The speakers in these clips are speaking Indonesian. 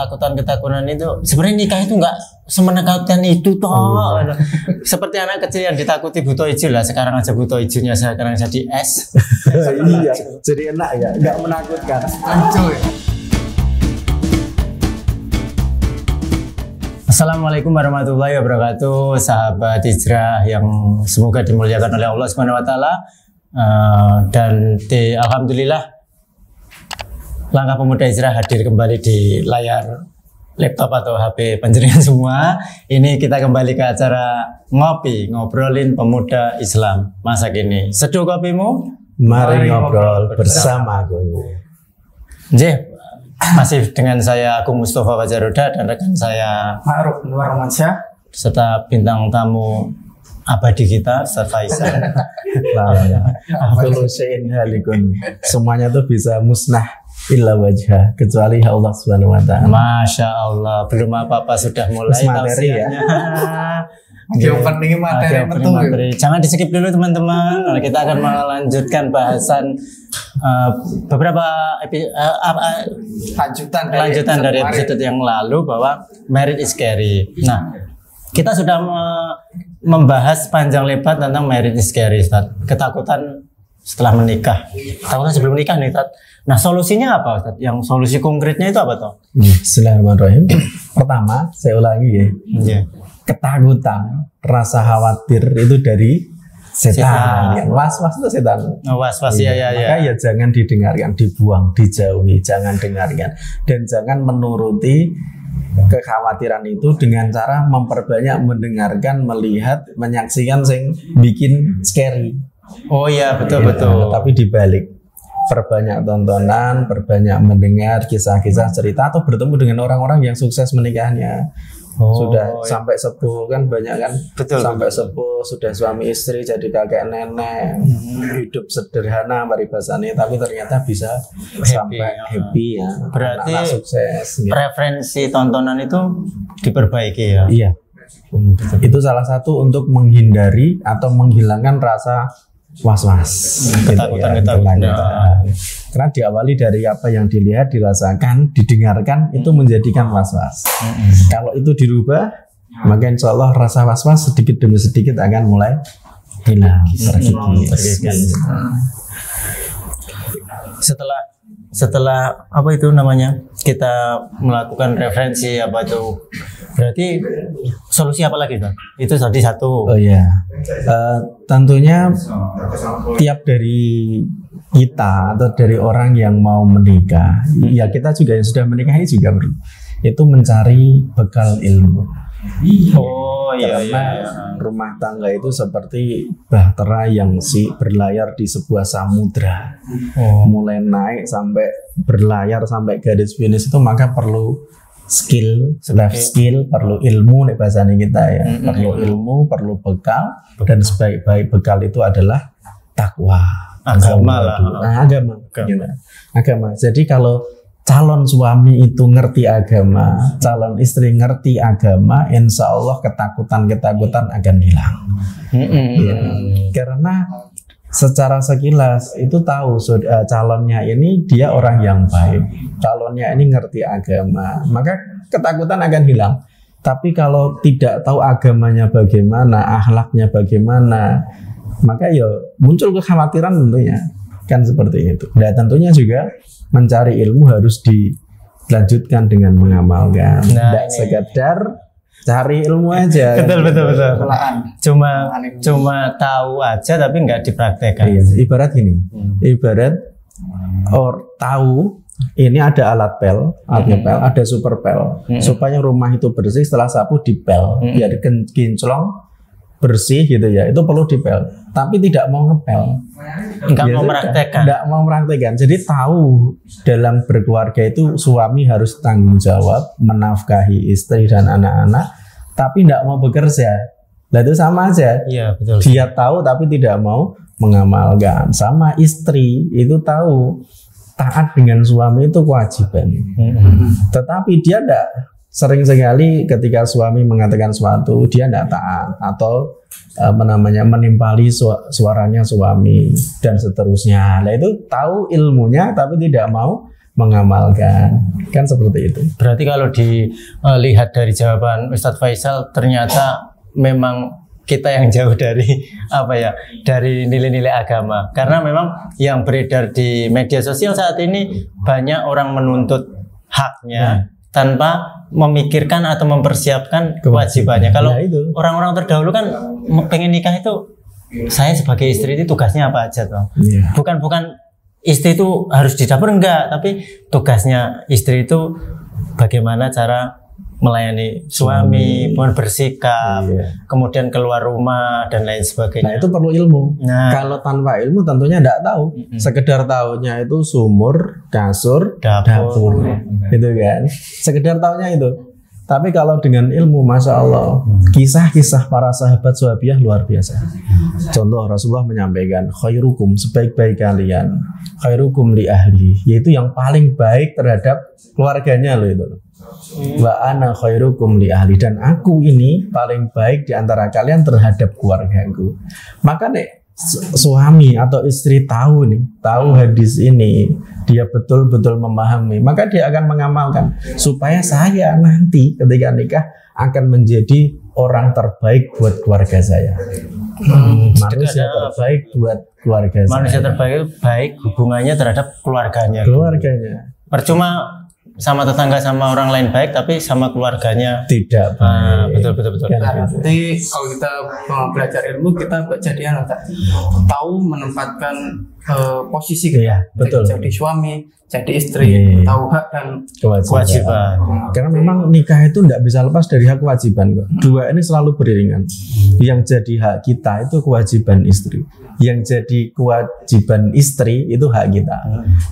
ketakutan itu sebenarnya nikah itu nggak semenakutkan itu toh. Seperti anak kecil yang ditakuti buto hijau lah, sekarang aja buto hijaunya sekarang jadi es. Iya, jadi enak ya, nggak menakutkan. Assalamualaikum warahmatullahi wabarakatuh, sahabat hijrah yang semoga dimuliakan oleh Allah Subhanahu Wa Taala. Dan alhamdulillah Langkah Pemuda Hijrah hadir kembali di layar laptop atau HP panjenengan semua. Ini kita kembali ke acara ngobrolin pemuda Islam masa kini. Seduh kopimu, mari ngobrol bersama aku. Masih dengan saya Agung Mustafa Fajaroda dan rekan saya Ma'ruf Anwar Romansyah serta bintang tamu abadi kita Ustaz Faisal. Kullu syai'in halikun. Semuanya tuh bisa musnah illa wajha kecuali Allah Subhanahu wa taala. Masya Allah, belum apa-apa sudah mulai materi ya. Opening materi. Jangan di-skip dulu teman-teman. Kita akan melanjutkan bahasan beberapa lanjutan dari episode yang lalu bahwa marriage is scary. Nah, kita sudah membahas panjang lebar tentang marriage is scary, Ustaz. Ketakutan setelah menikah, ketakutan sebelum menikah nih, Ustaz. Nah, solusinya apa, Ustaz? Yang solusi konkretnya itu apa toh? Bismillahirrahmanirrahim. Pertama, saya ulangi ya. Yeah. Ketakutan, rasa khawatir itu dari setan. Was-was itu setan. Was-was ya. Maka ya jangan didengarkan, dibuang, dijauhi, jangan dengarkan, dan jangan menuruti kekhawatiran itu dengan cara memperbanyak mendengarkan, melihat, menyaksikan sing bikin scary. Oh iya, betul. Tapi dibalik, perbanyak tontonan, perbanyak mendengar kisah-kisah cerita atau bertemu dengan orang-orang yang sukses menikahnya. Sampai sepuh kan banyak kan. Betul. Sepuh sudah suami istri jadi kakek nenek, hidup sederhana paribasane, tapi ternyata bisa sampai happy ya. Berarti anak sukses. Preferensi tontonan itu diperbaiki ya. Iya. Itu salah satu untuk menghindari atau menghilangkan rasa was-was, ketakutan. Karena diawali dari apa yang dilihat, dirasakan, didengarkan, itu menjadikan was-was. Kalau itu dirubah, maka insya Allah rasa was-was sedikit demi sedikit akan mulai hilang, terkikis. Setelah apa itu namanya, kita melakukan referensi apa itu, berarti solusi apa lagi, Bang? Itu tadi satu. Oh ya, tentunya tiap dari kita atau dari orang yang mau menikah, ya kita juga yang sudah menikahi juga itu mencari bekal ilmu. Karena rumah tangga itu seperti bahtera yang berlayar di sebuah samudra. Mulai naik sampai berlayar sampai garis finish itu maka perlu skill, life skill, perlu ilmu nih bahasanya kita ya. Perlu ilmu, perlu bekal, dan sebaik-baik bekal itu adalah takwa. Agama. Jadi kalau calon suami itu ngerti agama, calon istri ngerti agama, insya Allah ketakutan akan hilang. Karena secara sekilas itu tahu calonnya ini dia orang yang baik, calonnya ini ngerti agama, maka ketakutan akan hilang. Tapi kalau tidak tahu agamanya bagaimana, akhlaknya bagaimana, maka ya muncul kekhawatiran tentunya. Kan seperti itu. Nah, tentunya juga mencari ilmu harus dilanjutkan dengan mengamalkan. Tidak sekedar cari ilmu aja. Betul. Cuma tahu aja tapi nggak dipraktekkan. Ibarat gini. Ibarat tahu ini ada alat pel, ada super pel. Supaya rumah itu bersih setelah sapu dipel, biar kinclong bersih gitu ya, itu perlu dipel, tapi tidak mau ngepel, tidak mau mempraktekkan. Jadi tahu dalam berkeluarga itu suami harus tanggung jawab menafkahi istri dan anak-anak, tapi tidak mau bekerja. Nah itu sama aja. Iya, betul. Dia tahu tapi tidak mau mengamalkan. Sama istri itu tahu taat dengan suami itu kewajiban, tetapi dia tidak. Sering sekali ketika suami mengatakan suatu dia tidak taat atau menimpali suaranya suami dan seterusnya. Nah itu tahu ilmunya tapi tidak mau mengamalkan. Kan seperti itu. Berarti kalau dilihat dari jawaban Ustadz Faisal, ternyata memang kita yang jauh dari dari nilai-nilai agama. Karena memang yang beredar di media sosial saat ini banyak orang menuntut haknya tanpa memikirkan atau mempersiapkan kewajibannya. Kalau orang-orang terdahulu kan pengen nikah itu, saya sebagai istri itu tugasnya apa aja tuh? Bukan istri itu harus di dapur, enggak, tapi tugasnya istri itu bagaimana cara melayani suami, bersikap, kemudian keluar rumah dan lain sebagainya. Nah, itu perlu ilmu. Kalau tanpa ilmu tentunya enggak tahu. Sekedar tahunya itu sumur, kasur, dapur. Gitu kan. Sekedar tahunya itu. Tapi kalau dengan ilmu, Masya Allah, kisah-kisah para sahabat Sahabiyah luar biasa. Contoh, Rasulullah menyampaikan, khairukum, sebaik-baik kalian, khairukum li ahli, yaitu yang paling baik terhadap keluarganya loh itu. Wa ana khairukum li ahli, dan aku ini paling baik di antara kalian terhadap keluargaku. Maka nek suami atau istri tahu hadis ini, dia betul-betul memahami, maka dia akan mengamalkan supaya saya nanti ketika nikah akan menjadi orang terbaik buat keluarga saya. Manusia terbaik buat keluarga saya. Manusia terbaik itu baik hubungannya terhadap keluarganya. Percuma sama tetangga sama orang lain baik, tapi sama keluarganya tidak baik. Betul. Berarti kalau kita belajar ilmu, kita jadi tahu menempatkan posisi kita. Betul. Jadi suami, jadi istri, tahu hak dan kewajiban. Karena memang nikah itu tidak bisa lepas dari hak kewajiban kok. Dua ini selalu beriringan. Yang jadi hak kita itu kewajiban istri. Yang jadi kewajiban istri itu hak kita.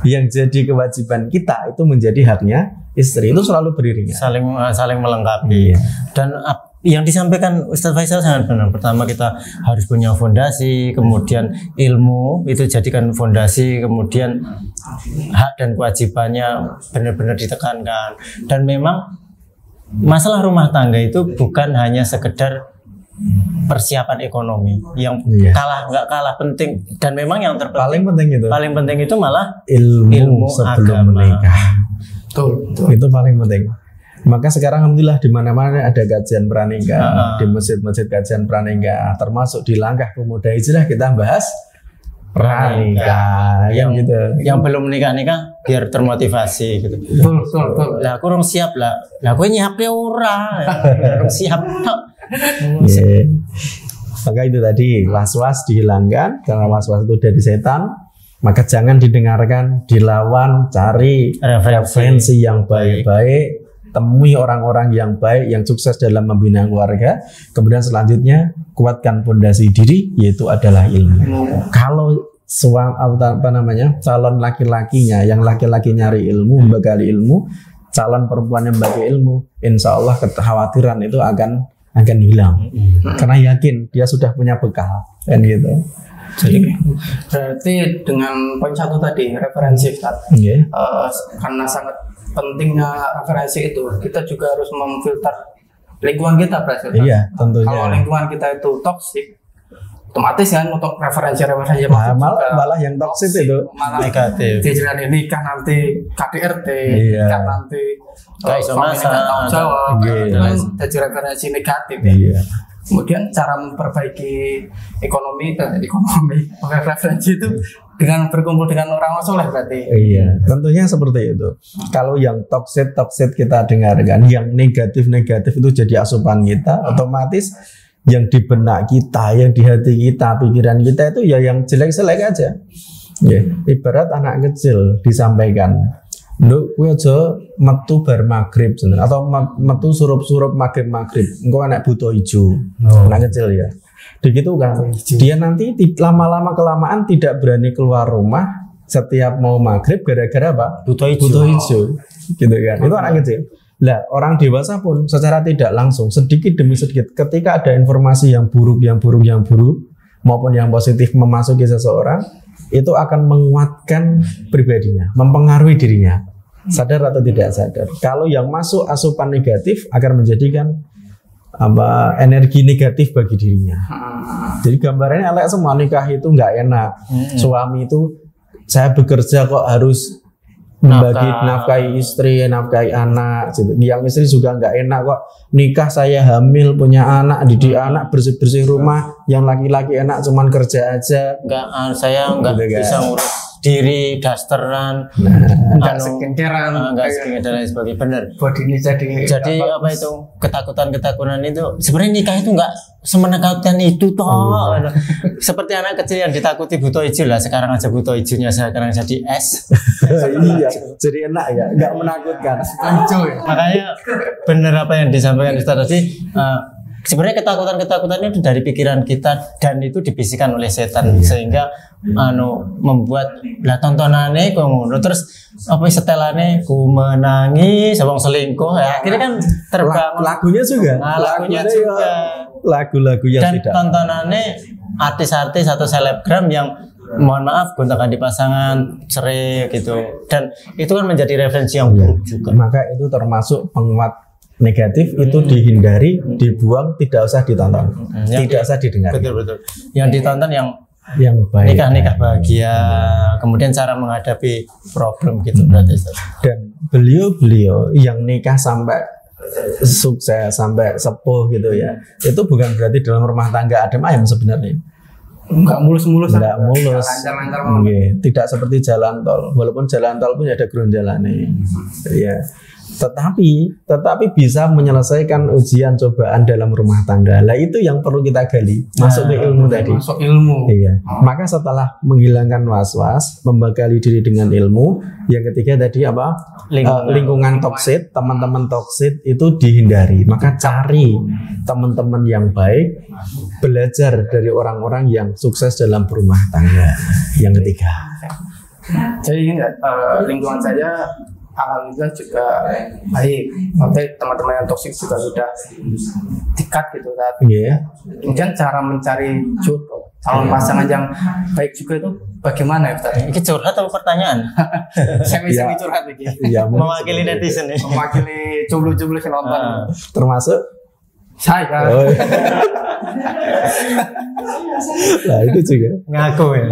Yang jadi kewajiban kita itu menjadi haknya istri. Itu selalu beriringan. Saling melengkapi. Dan yang disampaikan Ustadz Faisal sangat benar. Pertama, kita harus punya fondasi, kemudian ilmu itu jadikan fondasi, kemudian hak dan kewajibannya benar-benar ditekankan. Dan memang masalah rumah tangga itu bukan hanya sekedar persiapan ekonomi yang nggak kalah penting, dan memang yang paling penting itu malah ilmu sebelum agama. menikah. Betul. Itu paling penting. Maka sekarang alhamdulillah di mana-mana ada kajian pranikah, di masjid-masjid kajian pranikah, termasuk di Langkah Pemuda Hijrah kita bahas pranikah. Yang belum nikah biar termotivasi gitu. Betul. Lah kurang siap lah. Lah kowe nyiapke ora. Kurang siap tok. Maka itu tadi was-was dihilangkan, karena was-was itu dari setan. Maka jangan didengarkan, dilawan, cari referensi yang baik-baik. Temui orang-orang yang baik, yang sukses dalam membina keluarga. Kemudian selanjutnya kuatkan fondasi diri, yaitu adalah ilmu. Kalau calon laki-lakinya, yang laki-laki nyari ilmu, membekali ilmu, calon perempuan yang membekali ilmu, insya Allah kekhawatiran itu akan hilang. Karena yakin dia sudah punya bekal, kan gitu. Jadi berarti dengan poin satu tadi referensi, karena sangat pentingnya referensi itu, kita juga harus memfilter lingkungan kita, berarti. Iya, tentunya. Kalau lingkungan kita itu toksik, otomatis kan untuk referensi malah yang toksik itu malah negatif. Dijalani nikah nanti KDRT, nikah nanti suami tidak tahu jawab, jadi referensi negatif. Kemudian cara memperbaiki ekonomi referensi itu dengan berkumpul dengan orang soleh berarti. Iya, tentunya seperti itu. Kalau yang toxic kita dengarkan, yang negatif itu jadi asupan kita, otomatis yang di benak kita, yang di hati kita, pikiran kita itu ya yang jelek-jelek aja. Ibarat anak kecil disampaikan, "Nduk, kowe aja metu bar magrib," atau metu surup-surup magrib. Engko anak buta ijo. Anak kecil ya. Begitu kan. Dia nanti lama-lama kelamaan tidak berani keluar rumah setiap mau maghrib gara-gara apa? Buta ijo. Gitu kan. Itu anak kecil. Lah, orang dewasa pun secara tidak langsung sedikit demi sedikit ketika ada informasi yang buruk maupun yang positif memasuki seseorang, itu akan menguatkan pribadinya, mempengaruhi dirinya. Sadar atau tidak sadar. Kalau yang masuk asupan negatif akan menjadikan energi negatif bagi dirinya. Jadi gambarannya elek semua, nikah itu nggak enak. Suami itu, saya bekerja kok harus membagi nafkahi istri, nafkahi anak gitu. Yang istri juga nggak enak kok, nikah saya hamil punya anak, didik anak, bersih-bersih rumah, yang laki-laki enak cuman kerja aja. Saya nggak gitu bisa ngurus diri, dasteran, nggak skincarean, nggak skincare dan lain sebagainya. Bener. Body ini jadi apa itu ketakutan itu sebenarnya nikah itu nggak semenakutkan itu toh. Seperti anak kecil yang ditakuti buto hijau lah, sekarang aja buto hijaunya sekarang jadi es. Iya, jadi enak ya, nggak menakutkan. hijau ya. Makanya bener apa yang disampaikan Ustaz tadi. Sebenarnya ketakutan-ketakutan itu dari pikiran kita dan itu dibisikkan oleh setan sehingga membuat lah tontonane kok ngono terus apa setelane ku menangis wong selingkuh ya akhirnya kan terbangun lagunya juga lagu-lagu yang dan tidak tontonannya artis-artis atau selebgram yang mohon maaf gonta-ganti pasangan cerai gitu dan itu kan menjadi referensi yang buruk juga. Maka itu termasuk penguat negatif itu dihindari, dibuang, tidak usah ditonton, tidak usah didengar. Betul. Yang ditonton yang baik, nikah bahagia, kemudian cara menghadapi problem gitu berarti. Dan beliau yang nikah sampai sukses, sampai sepuh gitu ya, itu bukan berarti dalam rumah tangga adem ayem sebenarnya. Enggak mulus-mulus, enggak mulus, tidak seperti jalan tol, walaupun jalan tol pun ada gerunjalane, ya. Tetapi bisa menyelesaikan ujian cobaan dalam rumah tangga. Lah itu yang perlu kita gali. Masuk ke ilmu tadi. Masuk ilmu. Iya. Maka setelah menghilangkan was-was, membekali diri dengan ilmu, yang ketiga tadi apa? Lingkungan toksit, teman-teman toksit itu dihindari. Maka cari teman-teman yang baik, belajar dari orang-orang yang sukses dalam berumah tangga. Yang ketiga. Jadi lingkungan saya alhamdulillah juga baik. Oke, teman-teman yang toksik juga sudah dikat gitu kan. Kemudian cara mencari jodoh calon pasangan yang baik juga itu bagaimana ya Ustaz? Ini curhat atau pertanyaan? Saya bisa curhat lagi. Mewakili netizen nih. Mewakili jomblo-jomblo yang nonton. Termasuk saya. Nah itu juga ngaku ya.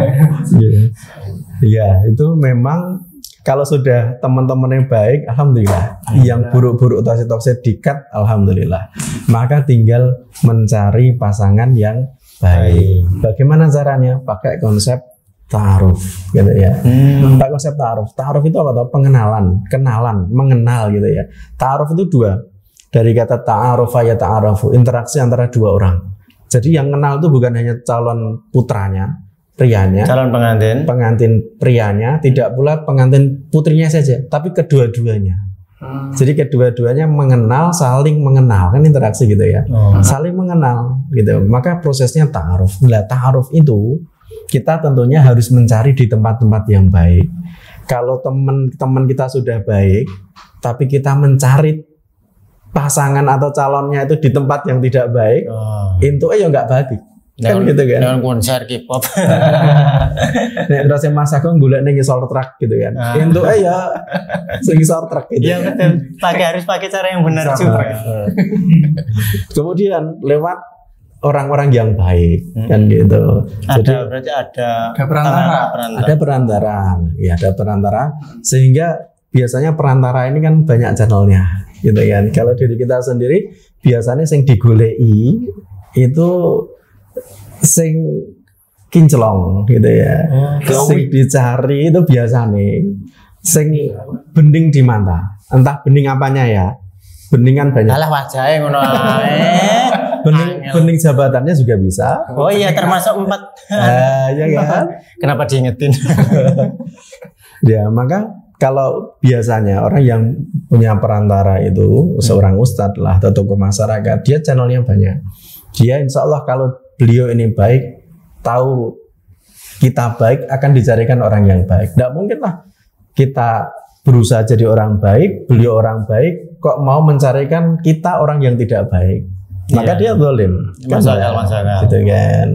Iya, itu memang kalau sudah teman-teman yang baik, alhamdulillah. Yang buruk-buruk toksik dikat, alhamdulillah. Maka tinggal mencari pasangan yang baik. Bagaimana caranya? Pakai konsep ta'aruf, gitu ya. Pakai konsep ta'aruf. Ta'aruf itu apa? Pengenalan, kenalan, mengenal, gitu ya. Ta'aruf itu dua. Dari kata ta'arufa ya ta'arufu, interaksi antara dua orang. Jadi yang kenal itu bukan hanya calon putranya, prianya, calon pengantin prianya, tidak pula pengantin putrinya saja, tapi kedua-duanya. Jadi kedua-duanya mengenal, saling mengenal, kan interaksi gitu ya, saling mengenal gitu. Maka prosesnya ta'aruf. Nah, ta'aruf itu kita tentunya harus mencari di tempat-tempat yang baik. Kalau teman-teman kita sudah baik, tapi kita mencari pasangan atau calonnya itu di tempat yang tidak baik, itu ya nggak baik. Kan gitu kan. Dengan konser K-pop. Nek terus Mas Agung golek ning ngisor truk gitu kan. Itu ya sing ngisor truk gitu. Iya betul. Harus pakai cara yang benar juga. Kemudian lewat orang-orang yang baik kan gitu. Jadi berarti ada perantara. Ada perantara. Ya, ada perantara sehingga biasanya perantara ini kan banyak channelnya gitu kan. Kalau diri kita sendiri biasanya sing digoleki itu sing kinclong gitu ya. Sing dicari itu biasanya sing bening di mata. Entah bening apanya ya. Beningan banyak. Alah wajahe ngono ae. Bening jabatannya juga bisa. Oh iya termasuk 4. Ya kan? Kenapa diingetin? Ya, maka kalau biasanya orang yang punya perantara itu seorang ustadz lah atau tokoh masyarakat, dia channelnya banyak. Dia insya Allah kalau beliau ini baik, tahu kita baik, akan dicarikan orang yang baik. Tidak mungkin lah kita berusaha jadi orang baik, beliau orang baik, kok mau mencarikan kita orang yang tidak baik. Maka dia zalim. Masalah. Gitu kan.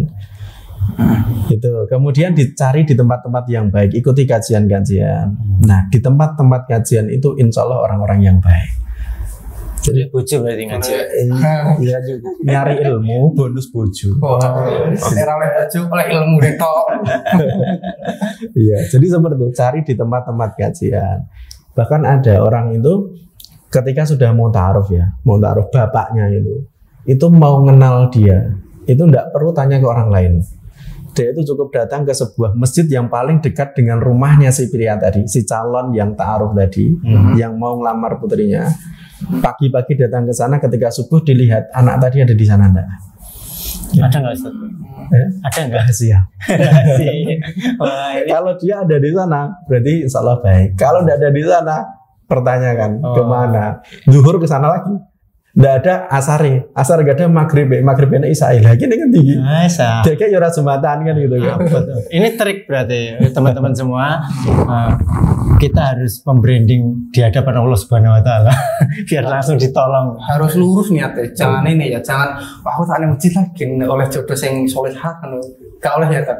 Gitu. Kemudian dicari di tempat-tempat yang baik, ikuti kajian-kajian. Nah, di tempat-tempat kajian itu insya Allah orang-orang yang baik. Jadi bojo berarti ngaji. Iya juga. Nyari ilmu bonus bojo. Era oleh bojo oleh ilmu tok. Iya, jadi seperti itu, cari di tempat-tempat kajian. Bahkan ada orang itu ketika sudah mau ta'aruf bapaknya itu mau kenal dia, itu enggak perlu tanya ke orang lain. Dia itu cukup datang ke sebuah masjid yang paling dekat dengan rumahnya si pria tadi, si calon yang ta'aruf tadi, yang mau ngelamar putrinya. Pagi-pagi datang ke sana, ketika subuh dilihat anak tadi ada di sana enggak? Ada nggak Ustaz? Ada nggak? Rahasia. Kalau dia ada di sana, berarti insya Allah baik. Kalau tidak ada di sana, pertanyakan kemana? Zuhur ke sana lagi. Nggak ada asar gak ada maghribnya isyail lagi dengan tinggi. Dia kayak yura jumatan kan gitu kan. Ini trik berarti teman-teman semua. Kita harus membranding di hadapan Allah Subhanahu Wa Taala biar langsung ditolong. Harus lurus niatnya, jangan ini ya, jangan aku tak masjid lagi oleh jodoh yang solehah kan. Gak oleh ya kan.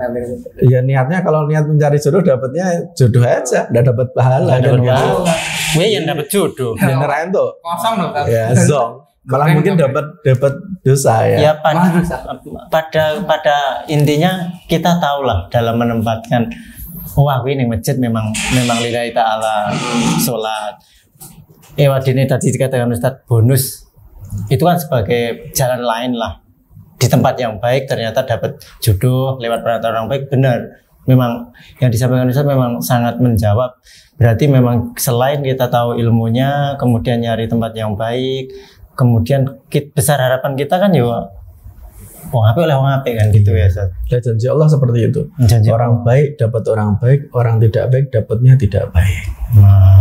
Ya niatnya kalau niat mencari jodoh dapatnya jodoh aja, nggak dapat pahala. Gue yang dapat jodoh. Beneran tuh. Kosong loh kan. Ya zong. Malah mungkin dapat dosa ya. Ya pada intinya kita tahulah dalam menempatkan aku ini masjid memang lillahi ta'ala sholat. Wadini tadi dikatakan Ustadz bonus itu kan sebagai jalan lain lah. Di tempat yang baik ternyata dapat jodoh lewat perantara orang baik, benar. Memang yang disampaikan Ustadz memang sangat menjawab. Berarti memang selain kita tahu ilmunya, kemudian nyari tempat yang baik, kemudian besar harapan kita kan ya wong apik oleh wong apik kan gitu ya Ustaz. Dan janji Allah seperti itu. Orang baik dapat orang baik, orang tidak baik dapatnya tidak baik.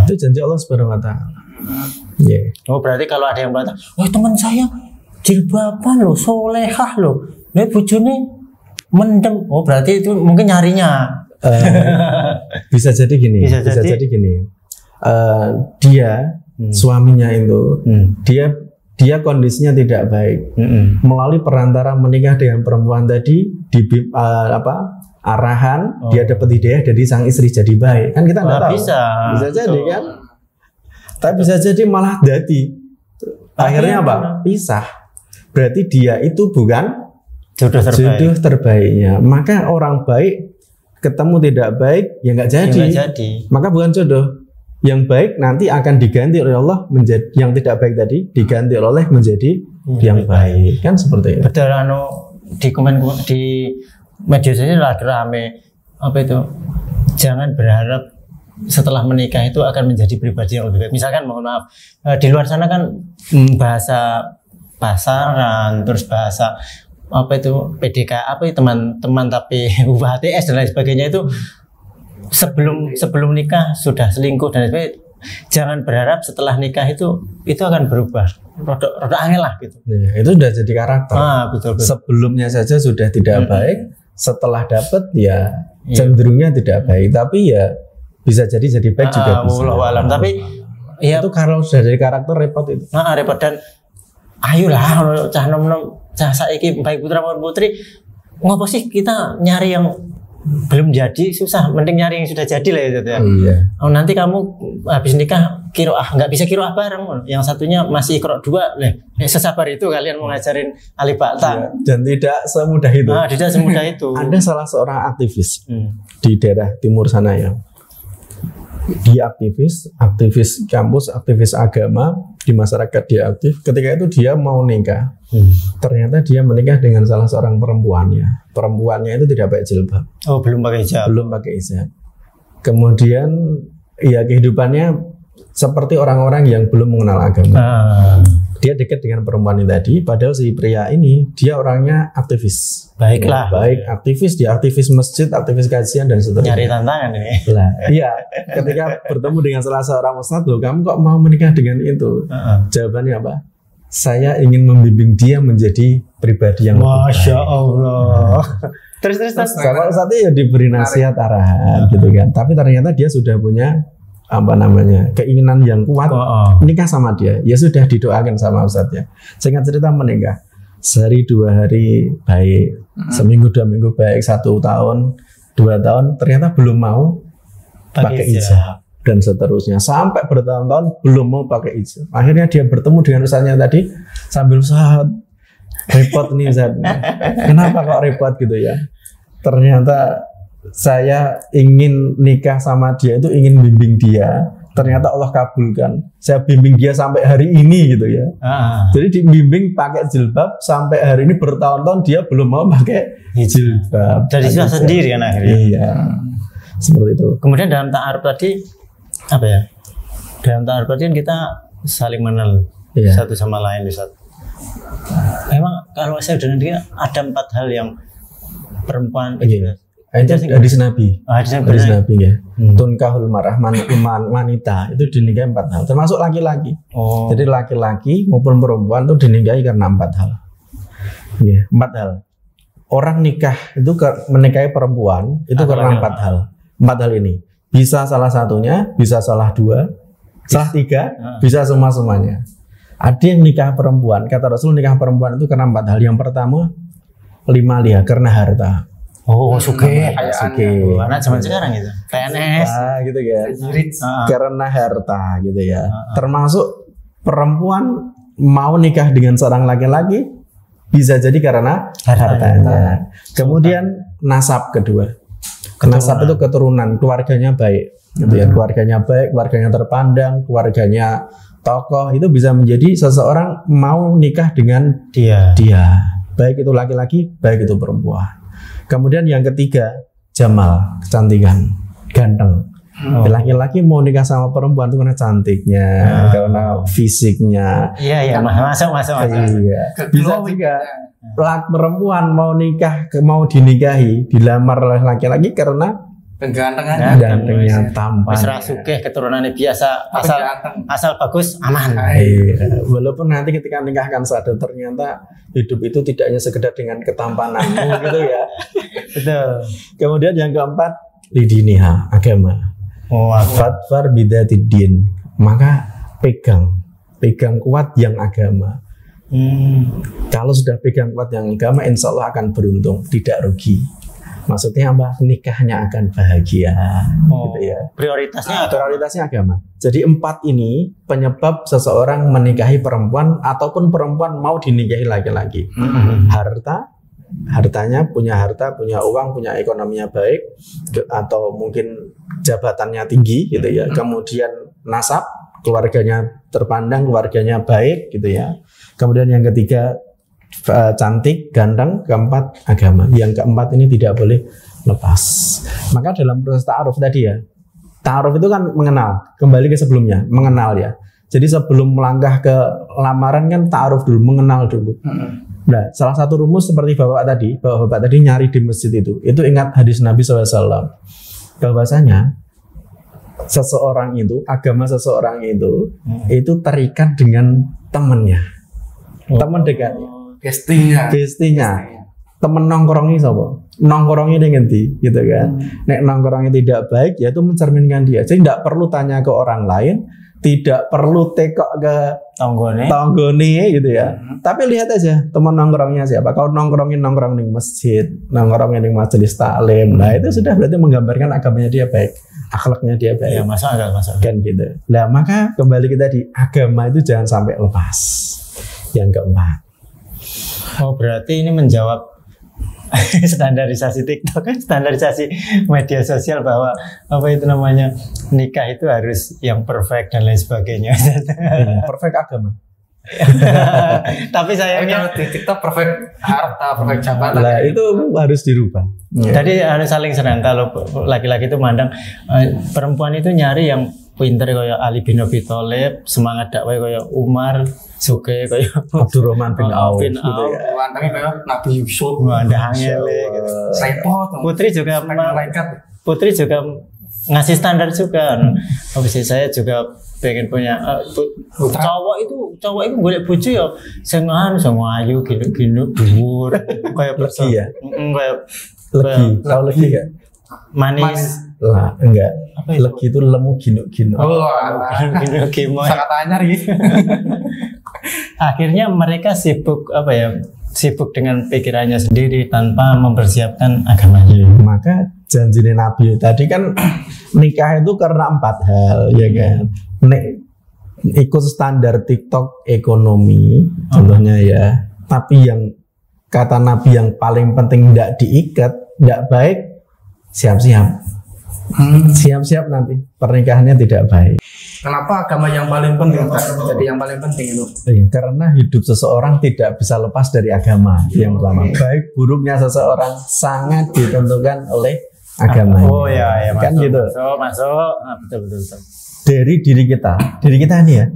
Itu janji Allah Subhanahu Wa Taala. Oh berarti kalau ada yang berkata, "Wah, teman saya jilbaban loh, solehah loh. Nek bojone mendem." Oh berarti itu mungkin nyarinya. Bisa jadi gini. Dia suaminya itu dia kondisinya tidak baik, melalui perantara menikah dengan perempuan tadi arahan dia dapat hidayah dari sang istri jadi baik, kan kita nggak tahu. Bisa jadi kan, tapi bisa jadi malah jadi akhirnya apa? Pisah. Berarti dia itu bukan jodoh terbaiknya. Maka orang baik ketemu tidak baik ya nggak jadi. Maka bukan jodoh. Yang baik nanti akan diganti oleh Allah menjadi yang tidak baik tadi, diganti oleh menjadi yang baik, kan seperti itu. Betul, di media sosial lagi rame apa itu, jangan berharap setelah menikah itu akan menjadi pribadi yang lebih baik. Misalkan mohon maaf di luar sana kan bahasa pasaran, terus bahasa apa itu PDK, apa itu teman-teman tapi UHTS dan lain sebagainya itu sebelum nikah sudah selingkuh dan sebagainya. Jangan berharap setelah nikah itu akan berubah. Rodok angel lah gitu. Ya, itu sudah jadi karakter. Betul. Sebelumnya saja sudah tidak baik, setelah dapat ya cenderungnya tidak baik. Tapi ya bisa jadi baik juga bisa. Alam. Tapi ya itu kalau sudah jadi karakter repot itu. Repot. Dan ayolah cah nom-nom cah saiki baik putra maupun putri, ngopo sih kita nyari yang belum jadi susah, mending nyari yang sudah jadi lah ya. Iya. Nanti kamu habis nikah nggak bisa kiroah bareng, yang satunya masih kiroah 2 sesabar itu kalian mau ngajarin alif ba ta. Dan tidak semudah itu. Tidak semudah itu. Ada salah seorang aktivis di daerah timur sana ya. Dia aktivis kampus, aktivis agama di masyarakat, dia aktif. Ketika itu dia mau nikah, ternyata dia menikah dengan salah seorang perempuannya. Perempuannya itu tidak pakai jilbab. Oh, belum pakai hijab. Kemudian ya kehidupannya seperti orang-orang yang belum mengenal agama. Dia dekat dengan perempuan ini tadi, padahal si pria ini dia orangnya aktivis. Baiklah. Baik, aktivis, dia aktivis masjid, aktivis kajian dan seterusnya. Nyari tantangan ini. Iya, ketika bertemu dengan salah seorang ustadz, loh, kamu kok mau menikah dengan itu? Jawabannya apa? Saya ingin membimbing dia menjadi pribadi yang lebih baik. Masya Allah. Terus. Kalau ustadznya ya diberi nasihat arahan gitu kan. Tapi ternyata dia sudah punya keinginan yang kuat menikah sama dia. Ya sudah didoakan sama ustadznya. Singkat cerita menikah. Sehari 2 hari baik, seminggu 2 minggu baik, 1 tahun 2 tahun ternyata belum mau pakai hijab. dan seterusnya sampai bertahun-tahun belum mau pakai ijab. Akhirnya dia bertemu dengan ustaznya tadi sambil Ustaz, repot nih Ustaz. Kenapa kok repot gitu ya? Ternyata saya ingin nikah sama dia itu ingin bimbing dia. Ternyata Allah kabulkan. Saya bimbing dia sampai hari ini gitu ya. Jadi dibimbing pakai jilbab sampai hari ini bertahun-tahun dia belum mau pakai jilbab. Dari susah sendiri kan akhirnya. Iya. Seperti itu. Kemudian dalam ta'aruf tadi apa ya? Dalam ta'aruf tadi kan kita saling mengenal satu sama lain Ustaz. Memang kalau saya udah nanti ada 4 hal yang perempuan itu hadis Nabi. Hadis Nabi ya. Tunkahul mar'ah wanita itu dinikahi 4 hal, termasuk laki-laki. Jadi laki-laki maupun perempuan itu dinikahi karena 4 hal. Ya, 4 hal. Orang nikah itu menikahi perempuan itu karena 4 hal. 4 hal ini. Bisa salah satunya, bisa salah 2, salah 3, bisa semuanya. Ada yang nikah perempuan, kata Rasul nikah perempuan itu karena 4 hal. Yang pertama, 5 liha, karena harta. Suke. Anak zaman sekarang gitu. PNS. Gitu ya. Karena harta gitu ya. Termasuk perempuan mau nikah dengan seorang laki-laki bisa jadi karena hartanya. Kemudian nasab kedua. Nasab itu keturunan, keluarganya baik. Gitu ya. Keluarganya baik, keluarganya terpandang, keluarganya tokoh, itu bisa menjadi seseorang mau nikah dengan dia. Baik itu laki-laki, baik itu perempuan. Kemudian yang ketiga, jamal, kecantikan, ganteng. Laki-laki mau nikah sama perempuan itu karena cantiknya, karena fisiknya. Iya, masuk. Iya. Bisa juga perempuan mau nikah, mau dinikahi, dilamar oleh laki-laki karena gantengnya, tampan. Mesra sugih keturunannya biasa, asal bagus aman. Walaupun nanti ketika nikahkan sadar ternyata hidup itu tidak hanya sekedar dengan ketampananmu gitu ya. Betul. Kemudian yang keempat, lidiniha, agama. Fadfar bidatid-din. Maka pegang kuat yang agama. Kalau sudah pegang kuat yang agama, insya Allah akan beruntung, tidak rugi. Maksudnya apa? Nikahnya akan bahagia. Gitu ya. Prioritasnya agama. Jadi 4 ini penyebab seseorang menikahi perempuan ataupun perempuan mau dinikahi laki-laki. Hartanya, punya uang, punya ekonominya baik, atau mungkin jabatannya tinggi gitu ya. Kemudian nasab, keluarganya terpandang, keluarganya baik gitu ya. Kemudian yang ketiga cantik, ganteng. Keempat, agama. Yang keempat ini tidak boleh lepas. Maka dalam proses ta'aruf tadi ya, ta'aruf itu kan mengenal, kembali ke sebelumnya, mengenal ya. Jadi sebelum melangkah ke lamaran kan ta'aruf dulu, mengenal dulu. Nah, salah satu rumus seperti bapak tadi nyari di masjid itu ingat hadis Nabi SAW, bahwasanya seseorang itu, agama seseorang itu terikat dengan temannya, teman dekatnya. Bestinya. Temen nongkrongnya sapa? Nongkrongnya dengan gitu kan. Nek nongkrongnya tidak baik, ya itu mencerminkan dia. Jadi tidak perlu tanya ke orang lain, tidak perlu tekok ke tonggone gitu ya. Tapi lihat aja teman nongkrongnya siapa. Kalau nongkrong di masjid, nongkrongnya di majelis taklim, nah itu sudah berarti menggambarkan agamanya dia baik, akhlaknya dia baik. Ya, masuk. Kan gitu. Nah, maka kembali kita di agama itu jangan sampai lepas. Yang keempat. Berarti ini menjawab standarisasi TikTok, standarisasi media sosial bahwa apa itu namanya nikah itu harus yang perfect dan lain sebagainya. Perfect agama. Tapi sayangnya kalau di TikTok perfect harta, perfect jabatan. Nah, itu harus dirubah. Tadi harus saling senang. Kalau laki-laki itu mandang perempuan itu nyari yang pinter kayak Ali bin Abi Thalib, semangat dakwah kayak Umar, suke kayak Abdurrahman bin Auf gitu ya. Wandangnya kayak Nabi Yusuf, wandangnya gitu. Repot. Putri juga ngasih standar juga. Habis saya juga pengen punya cowok itu golek bojo ya sing ayu gini dhuwur kayak legi ya. Kayak legi ya. Manis. Lah, enggak. Legi itu lemu gino-gino. Gino-gino. Sangat anyar gitu. Akhirnya mereka sibuk apa ya? sibuk dengan pikirannya sendiri tanpa mempersiapkan agamanya. Maka janji Nabi tadi kan nikah itu karena 4 hal, ya kan. Ikut standar TikTok ekonomi, contohnya ya. Tapi yang kata Nabi yang paling penting tidak diikat, tidak baik, siap-siap. Siap-siap nanti pernikahannya tidak baik. Kenapa agama yang paling penting? Jadi yang paling penting itu? Karena hidup seseorang tidak bisa lepas dari agama. Yang pertama, baik buruknya seseorang sangat ditentukan oleh agama. Oh ya, kan masuk, gitu. Masuk, betul. Dari diri kita ini ya,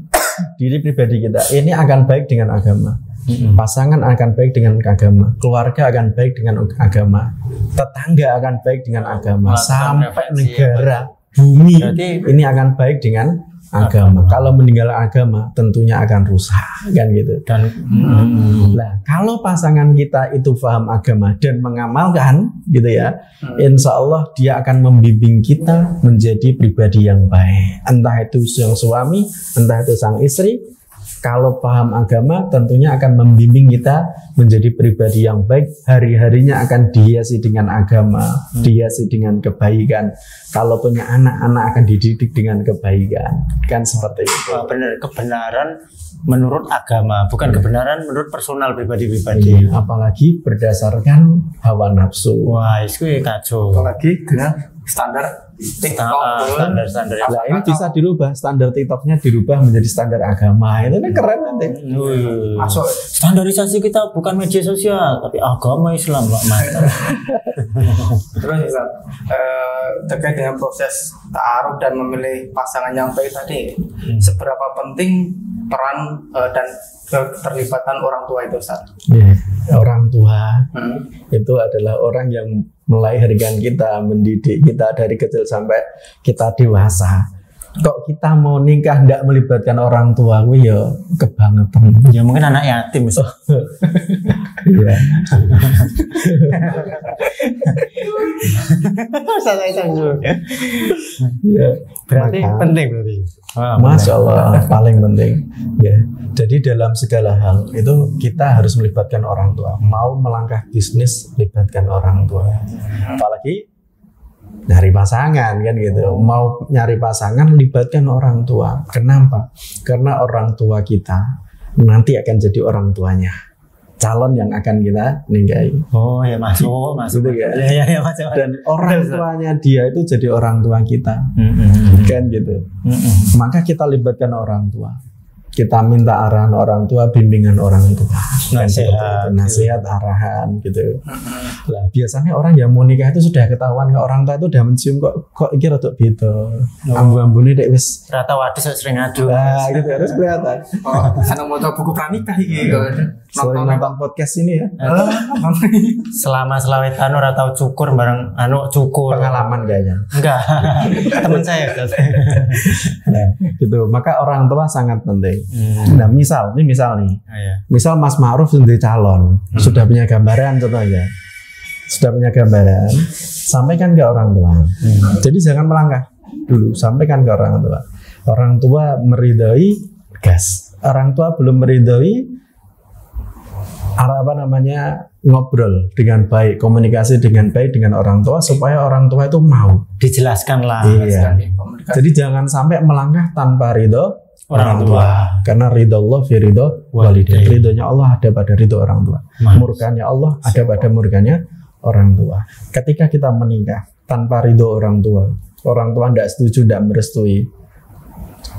diri pribadi kita ini akan baik dengan agama. Pasangan akan baik dengan agama, keluarga akan baik dengan agama, tetangga akan baik dengan agama, sampai negara, bumi ini akan baik dengan agama. Kalau meninggal agama tentunya akan rusak, kan gitu. Nah, kalau pasangan kita itu paham agama dan mengamalkan gitu ya, insya Allah dia akan membimbing kita menjadi pribadi yang baik. Entah itu sang suami, entah itu sang istri. Kalau paham agama tentunya akan membimbing kita menjadi pribadi yang baik. Hari-harinya akan dihiasi dengan agama, dihiasi dengan kebaikan. Kalau punya anak-anak akan dididik dengan kebaikan. Kan seperti itu. Benar, kebenaran menurut agama, bukan kebenaran menurut personal pribadi-pribadi. Apalagi berdasarkan hawa nafsu. Wah, itu kacau. Apalagi dengan standar TikTok. Standar. Nah, ini bisa dirubah, standar TikToknya dirubah menjadi standar agama. Itu kan keren nanti. Masuk. Standarisasi kita bukan media sosial, tapi agama Islam, Mbak Mata. Terus terkait dengan proses ta'aruf dan memilih pasangan yang baik tadi, seberapa penting peran dan keterlibatan orang tua itu, Ustaz? Orang tua itu adalah orang yang melahirkan kita, mendidik kita dari kecil sampai kita dewasa. Kok kita mau nikah tidak melibatkan orang tua, gue ya kebangetan. Ya mungkin anak yatim. Iya. Ya, berarti penting berarti. Masya Allah, paling penting. Ya. Jadi dalam segala hal itu kita harus melibatkan orang tua. Mau melangkah bisnis, libatkan orang tua. Apalagi nyari pasangan kan gitu. Mau nyari pasangan, libatkan orang tua. Kenapa? Karena orang tua kita nanti akan jadi orang tuanya calon yang akan kita nikahi. Oh ya, masuk. Gitu ya. Ya, masuk. Dan orang tuanya dia itu jadi orang tua kita. Kan gitu. Maka kita libatkan orang tua. Kita minta arahan orang tua, bimbingan orang tua, nasihat, arahan gitu. Lah biasanya orang yang mau nikah itu sudah ketahuan ke orang tua itu udah mencium kok iki rada beda. Ambu-ambune dek wis rata wadis sering ngadu. Nah, gitu harus kelihatan. Senang mau buku pranikah iki. Sering nonton podcast ini ya. Selama selawetan ora tau cukur bareng cukur. Pengalaman kayaknya. Enggak. Teman saya. Nah, gitu. Maka orang tua sangat penting. Nah, misal nih. Misal Mas Ma'ruf sendiri calon, sudah punya gambaran contohnya. Sudah punya gambaran, sampaikan ke orang tua. Jadi jangan melangkah dulu, sampaikan ke orang tua. Orang tua meridhoi, gas. Orang tua belum meridhoi, ngobrol dengan baik, komunikasi dengan baik dengan orang tua supaya orang tua itu mau dijelaskan lah. Iya. Jadi jangan sampai melangkah tanpa ridho orang tua. Karena ridho Allah fi ridho walidain. Ridhonya Allah ada pada ridho orang tua. Murkanya Allah ada pada murkanya orang tua. Ketika kita menikah tanpa ridho orang tua tidak setuju, tidak merestui.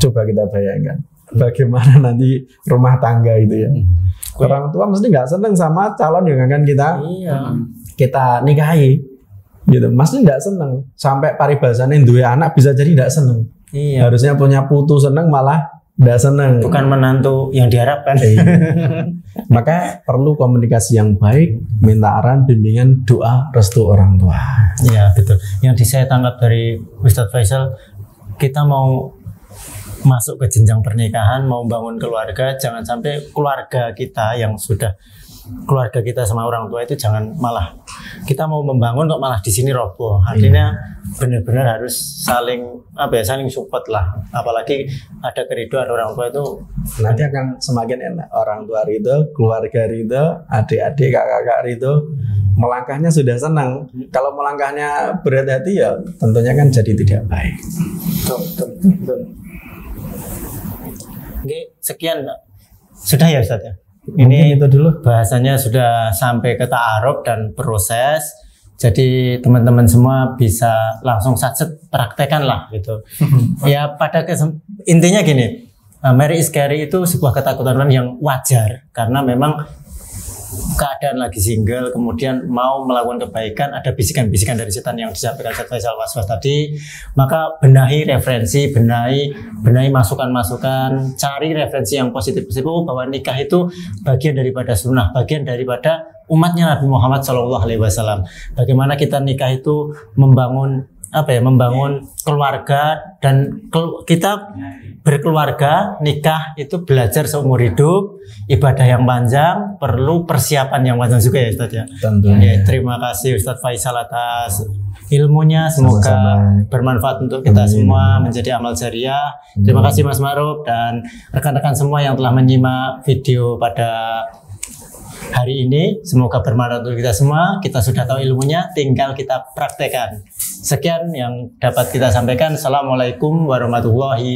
Coba kita bayangkan bagaimana nanti rumah tangga itu ya. Orang tua mesti nggak seneng sama calon yang akan kita nikahi. Gitu, mesti nggak seneng. Sampai paribasannya dua anak bisa jadi nggak seneng. Iya. Harusnya punya putu seneng malah nggak seneng. Bukan menantu yang diharapkan. Maka perlu komunikasi yang baik, minta arahan, bimbingan, doa, restu orang tua. Iya betul. Yang saya tangkap dari Ustadz Faisal, kita mau masuk ke jenjang pernikahan, mau bangun keluarga, jangan sampai keluarga kita yang sudah keluarga kita sama orang tua itu jangan malah kita mau membangun kok malah di sini roboh. Artinya benar-benar harus saling saling support lah. Apalagi ada keriduan orang tua itu nanti akan semakin enak. Orang tua ridho, keluarga ridho, adik-adik, kakak-kakak ridho. Melangkahnya sudah senang. Kalau melangkahnya berat hati ya tentunya kan jadi tidak baik. Betul. Oke, sekian sudah ya Ustaz ya. Ini itu dulu bahasanya sudah sampai ke ta'aruf dan proses. Jadi teman-teman semua bisa langsung satset praktekan lah gitu. Ya pada intinya gini, marry is scary itu sebuah ketakutan yang wajar karena memang keadaan lagi single, kemudian mau melakukan kebaikan, ada bisikan-bisikan dari setan yang disampaikan Ustaz Faisal Was-was tadi. Maka benahi referensi, benahi masukan-masukan, cari referensi yang positif-positif bahwa nikah itu bagian daripada sunnah, bagian daripada umatnya Nabi Muhammad SAW. Bagaimana kita nikah itu membangun membangun keluarga dan kita berkeluarga, nikah itu belajar seumur hidup, ibadah yang panjang, perlu persiapan yang panjang juga ya Ustaz ya. Tentunya. Terima kasih Ustaz Faisal atas ilmunya, semoga bermanfaat untuk kita semua, menjadi amal jariah. Terima kasih Mas Ma'ruf dan rekan-rekan semua yang telah menyimak video pada hari ini. Semoga bermanfaat untuk kita semua. Kita sudah tahu ilmunya, tinggal kita praktekkan. Sekian yang dapat kita sampaikan. Assalamualaikum warahmatullahi wabarakatuh.